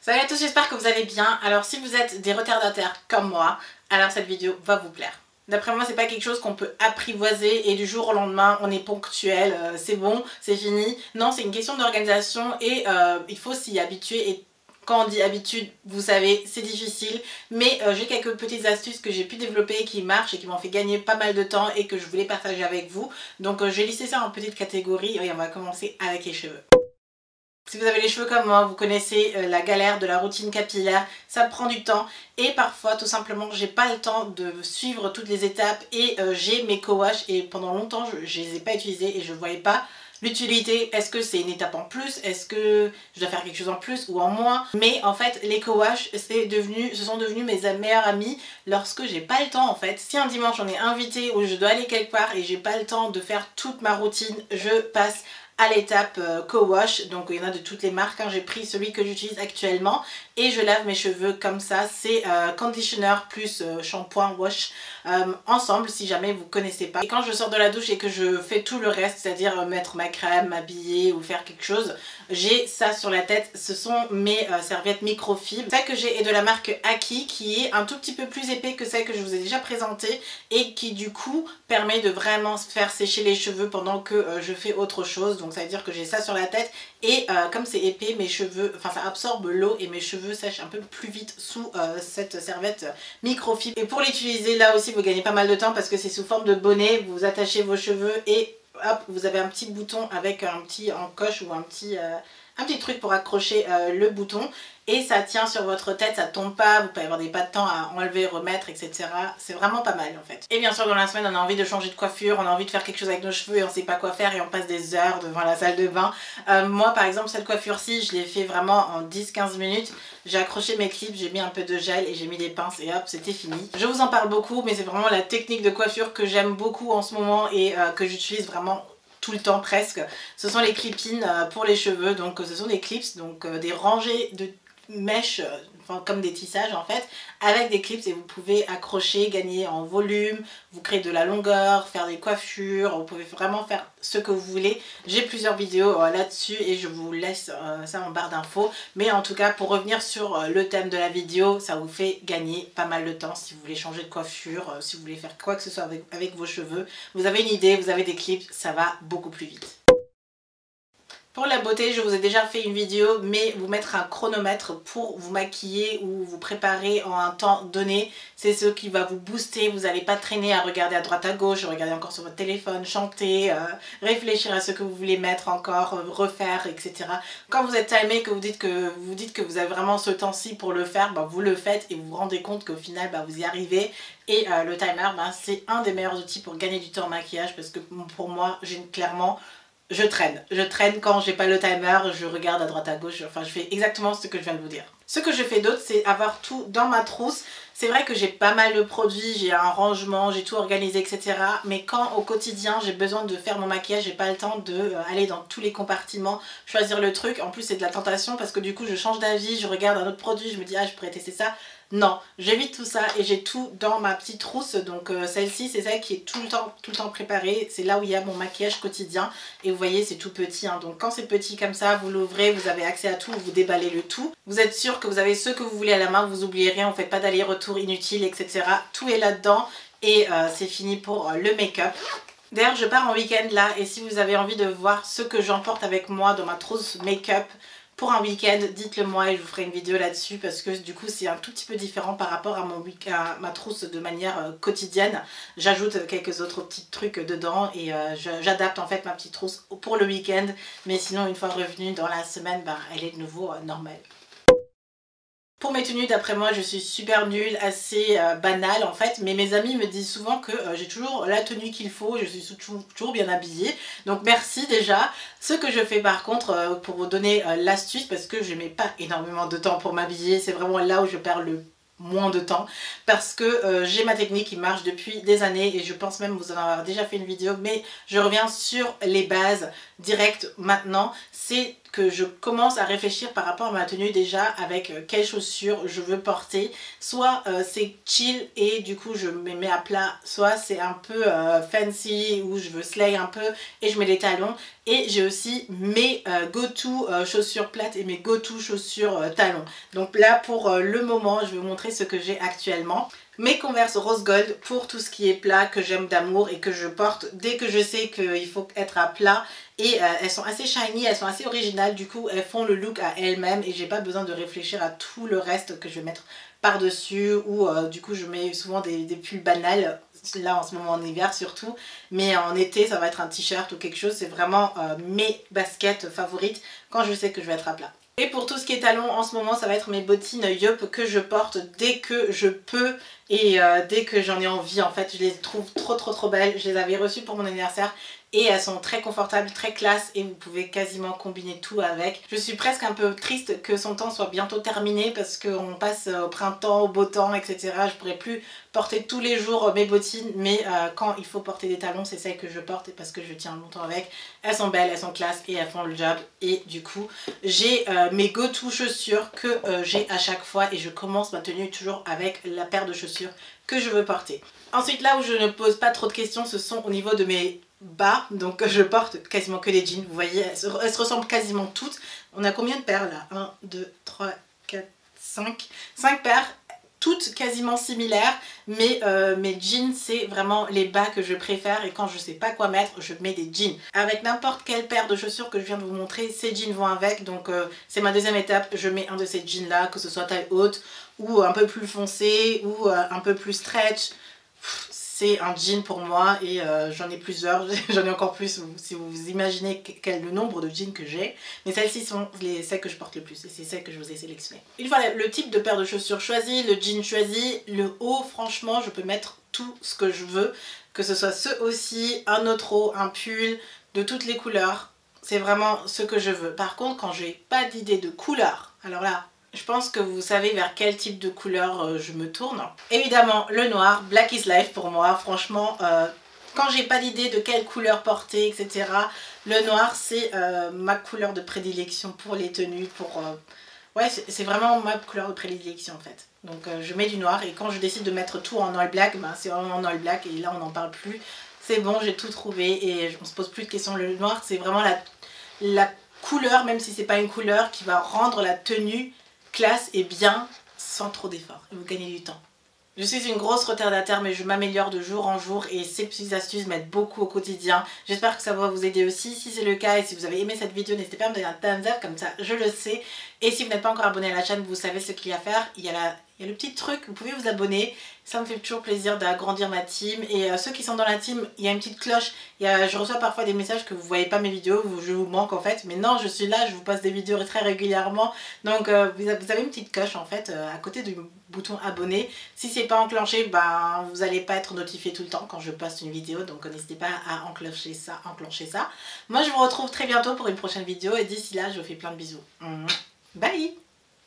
Salut à tous, j'espère que vous allez bien. Alors si vous êtes des retardataires comme moi, alors cette vidéo va vous plaire. D'après moi, c'est pas quelque chose qu'on peut apprivoiser et du jour au lendemain on est ponctuel, c'est bon, c'est fini. Non, c'est une question d'organisation et il faut s'y habituer. Et quand on dit habitude, vous savez, c'est difficile, mais j'ai quelques petites astuces que j'ai pu développer et qui marchent et qui m'ont fait gagner pas mal de temps et que je voulais partager avec vous. Donc je vais lister ça en petites catégories et on va commencer avec les cheveux. Si vous avez les cheveux comme moi, vous connaissez la galère de la routine capillaire, ça prend du temps et parfois tout simplement j'ai pas le temps de suivre toutes les étapes et j'ai mes co-wash et pendant longtemps je les ai pas utilisés et je voyais pas l'utilité. Est-ce que c'est une étape en plus? Est-ce que je dois faire quelque chose en plus ou en moins? Mais en fait les co-wash ce sont devenus mes meilleurs amis lorsque j'ai pas le temps en fait. Si un dimanche on est invité ou je dois aller quelque part et j'ai pas le temps de faire toute ma routine, je passe à l'étape co-wash. Donc il y en a de toutes les marques, hein. J'ai pris celui que j'utilise actuellement et je lave mes cheveux comme ça. C'est conditioner plus shampoing wash ensemble si jamais vous connaissez pas. Et quand je sors de la douche et que je fais tout le reste, c'est-à-dire mettre ma crème, m'habiller ou faire quelque chose, j'ai ça sur la tête. Ce sont mes serviettes microfibres. Celle que j'ai est de la marque Aki qui est un tout petit peu plus épais que celle que je vous ai déjà présentée et qui du coup permet de vraiment faire sécher les cheveux pendant que je fais autre chose. Donc ça veut dire que j'ai ça sur la tête et comme c'est épais, mes cheveux, enfin ça absorbe l'eau et mes cheveux sèchent un peu plus vite sous cette serviette microfibre. Et pour l'utiliser là aussi vous gagnez pas mal de temps parce que c'est sous forme de bonnet, vous attachez vos cheveux et hop vous avez un petit bouton avec un petit encoche ou un petit truc pour accrocher le bouton et ça tient sur votre tête, ça tombe pas, vous pouvez avoir des pas de temps à enlever, remettre, etc. C'est vraiment pas mal en fait. Et bien sûr dans la semaine on a envie de changer de coiffure, on a envie de faire quelque chose avec nos cheveux et on sait pas quoi faire et on passe des heures devant la salle de bain. Moi par exemple cette coiffure-ci je l'ai fait vraiment en 10-15 minutes. J'ai accroché mes clips, j'ai mis un peu de gel et j'ai mis des pinces et hop c'était fini. Je vous en parle beaucoup mais c'est vraiment la technique de coiffure que j'aime beaucoup en ce moment et que j'utilise vraiment tout le temps presque. Ce sont les clip-ins pour les cheveux, donc ce sont des clips, donc des rangées de mèches, enfin, comme des tissages en fait, avec des clips et vous pouvez accrocher, gagner en volume, vous créer de la longueur, faire des coiffures, vous pouvez vraiment faire ce que vous voulez. J'ai plusieurs vidéos là-dessus et je vous laisse ça en barre d'infos. Mais en tout cas pour revenir sur le thème de la vidéo, ça vous fait gagner pas mal de temps si vous voulez changer de coiffure, si vous voulez faire quoi que ce soit avec vos cheveux. Vous avez une idée, vous avez des clips, ça va beaucoup plus vite. Pour la beauté, je vous ai déjà fait une vidéo, mais vous mettre un chronomètre pour vous maquiller ou vous préparer en un temps donné, c'est ce qui va vous booster. Vous n'allez pas traîner à regarder à droite à gauche, regarder encore sur votre téléphone, chanter, réfléchir à ce que vous voulez mettre encore, refaire, etc. Quand vous êtes timé, que vous dites que vous avez vraiment ce temps-ci pour le faire, bah, vous le faites et vous vous rendez compte qu'au final bah, vous y arrivez. Et le timer, bah, c'est un des meilleurs outils pour gagner du temps en maquillage parce que pour moi, clairement... Je traîne quand j'ai pas le timer, je regarde à droite à gauche, enfin je fais exactement ce que je viens de vous dire. Ce que je fais d'autre, c'est avoir tout dans ma trousse. C'est vrai que j'ai pas mal de produits, j'ai un rangement, j'ai tout organisé, etc. Mais quand au quotidien j'ai besoin de faire mon maquillage, j'ai pas le temps de aller dans tous les compartiments, choisir le truc. En plus c'est de la tentation parce que du coup je change d'avis, je regarde un autre produit, je me dis ah je pourrais tester ça. Non, j'évite tout ça et j'ai tout dans ma petite trousse. Donc celle-ci c'est celle qui est tout le temps préparée. C'est là où il y a mon maquillage quotidien. Et vous voyez c'est tout petit, hein. Donc quand c'est petit comme ça, vous l'ouvrez, vous avez accès à tout, vous déballez le tout. Vous êtes sûr que vous avez ce que vous voulez à la main, vous oubliez rien, vous ne faites pas d'aller-retour inutile, etc. Tout est là-dedans et c'est fini pour le make-up. D'ailleurs je pars en week-end là et si vous avez envie de voir ce que j'emporte avec moi dans ma trousse make-up pour un week-end, dites-le moi et je vous ferai une vidéo là-dessus parce que du coup c'est un tout petit peu différent par rapport à ma trousse de manière quotidienne. J'ajoute quelques autres petits trucs dedans et j'adapte en fait ma petite trousse pour le week-end, mais sinon une fois revenue dans la semaine, ben, elle est de nouveau normale. Pour mes tenues, d'après moi, je suis super nulle, assez banale en fait, mais mes amis me disent souvent que j'ai toujours la tenue qu'il faut, je suis toujours bien habillée, donc merci déjà. Ce que je fais par contre, pour vous donner l'astuce, parce que je mets pas énormément de temps pour m'habiller, c'est vraiment là où je perds le moins de temps parce que j'ai ma technique qui marche depuis des années et je pense même vous en avoir déjà fait une vidéo, mais je reviens sur les bases directes maintenant. C'est que je commence à réfléchir par rapport à ma tenue déjà avec quelles chaussures je veux porter. Soit c'est chill et du coup je me mets à plat, soit c'est un peu fancy où je veux slay un peu et je mets des talons. Et j'ai aussi mes go-to chaussures plates et mes go-to chaussures talons. Donc là pour le moment je vais vous montrer ce que j'ai actuellement. Mes Converse rose gold pour tout ce qui est plat que j'aime d'amour et que je porte dès que je sais qu'il faut être à plat. Et elles sont assez shiny, elles sont assez originales, du coup elles font le look à elles-mêmes et j'ai pas besoin de réfléchir à tout le reste que je vais mettre par-dessus ou du coup je mets souvent des pulls banals, là en ce moment en hiver surtout, mais en été ça va être un t-shirt ou quelque chose, c'est vraiment mes baskets favorites quand je sais que je vais être à plat. Et pour tout ce qui est talons, en ce moment, ça va être mes bottines Yup que je porte dès que je peux et dès que j'en ai envie. En fait, je les trouve trop belles. Je les avais reçues pour mon anniversaire et elles sont très confortables, très classe et vous pouvez quasiment combiner tout avec. Je suis presque un peu triste que son temps soit bientôt terminé parce qu'on passe au printemps, au beau temps, etc. Je pourrais plus porter tous les jours mes bottines, mais quand il faut porter des talons, c'est celles que je porte et parce que je tiens longtemps avec. Elles sont belles, elles sont classe et elles font le job. Et du coup, j'ai mes go-to chaussures que j'ai à chaque fois et je commence ma tenue toujours avec la paire de chaussures que je veux porter. Ensuite, là où je ne pose pas trop de questions, ce sont au niveau de mes bas, donc je porte quasiment que des jeans, vous voyez, elles se ressemblent quasiment toutes. On a combien de paires là? 1, 2, 3, 4, 5. 5 paires, toutes quasiment similaires, mais mes jeans c'est vraiment les bas que je préfère et quand je sais pas quoi mettre, je mets des jeans. Avec n'importe quelle paire de chaussures que je viens de vous montrer, ces jeans vont avec, donc c'est ma deuxième étape, je mets un de ces jeans là, que ce soit taille haute ou un peu plus foncé ou un peu plus stretch. C'est un jean pour moi et j'en ai plusieurs, j'en ai encore plus si vous imaginez quel le nombre de jeans que j'ai. Mais celles-ci sont celles que je porte le plus et c'est celles que je vous ai sélectionnées. Une fois le type de paire de chaussures choisi, le jean choisi, le haut, franchement je peux mettre tout ce que je veux. Que ce soit ce aussi, un autre haut, un pull, de toutes les couleurs. C'est vraiment ce que je veux. Par contre quand j'ai pas d'idée de couleur, alors là... je pense que vous savez vers quel type de couleur je me tourne. Évidemment, le noir, Black is Life pour moi. Franchement, quand j'ai pas d'idée de quelle couleur porter, etc. Le noir, c'est ma couleur de prédilection pour les tenues. Ouais, c'est vraiment ma couleur de prédilection en fait. Donc je mets du noir et quand je décide de mettre tout en all black, ben, c'est vraiment en all black et là on n'en parle plus. C'est bon, j'ai tout trouvé et on se pose plus de questions. Le noir, c'est vraiment la couleur, même si c'est pas une couleur, qui va rendre la tenue classe et bien sans trop d'efforts et vous gagnez du temps. Je suis une grosse retardataire mais je m'améliore de jour en jour et ces petites astuces m'aident beaucoup au quotidien. J'espère que ça va vous aider aussi. Si c'est le cas et si vous avez aimé cette vidéo, n'hésitez pas à me donner un thumbs up comme ça je le sais. Et si vous n'êtes pas encore abonné à la chaîne, vous savez ce qu'il y a à faire. Il y a le petit truc, vous pouvez vous abonner. Ça me fait toujours plaisir d'agrandir ma team. Et ceux qui sont dans la team, il y a une petite cloche. Je reçois parfois des messages que vous ne voyez pas mes vidéos, je vous manque en fait. Mais non, je suis là, je vous passe des vidéos très régulièrement. Donc vous avez une petite cloche en fait à côté du bouton abonné. Si c'est pas enclenché, ben, vous n'allez pas être notifié tout le temps quand je poste une vidéo. Donc n'hésitez pas à enclencher ça. Moi je vous retrouve très bientôt pour une prochaine vidéo. Et d'ici là, je vous fais plein de bisous. Bye!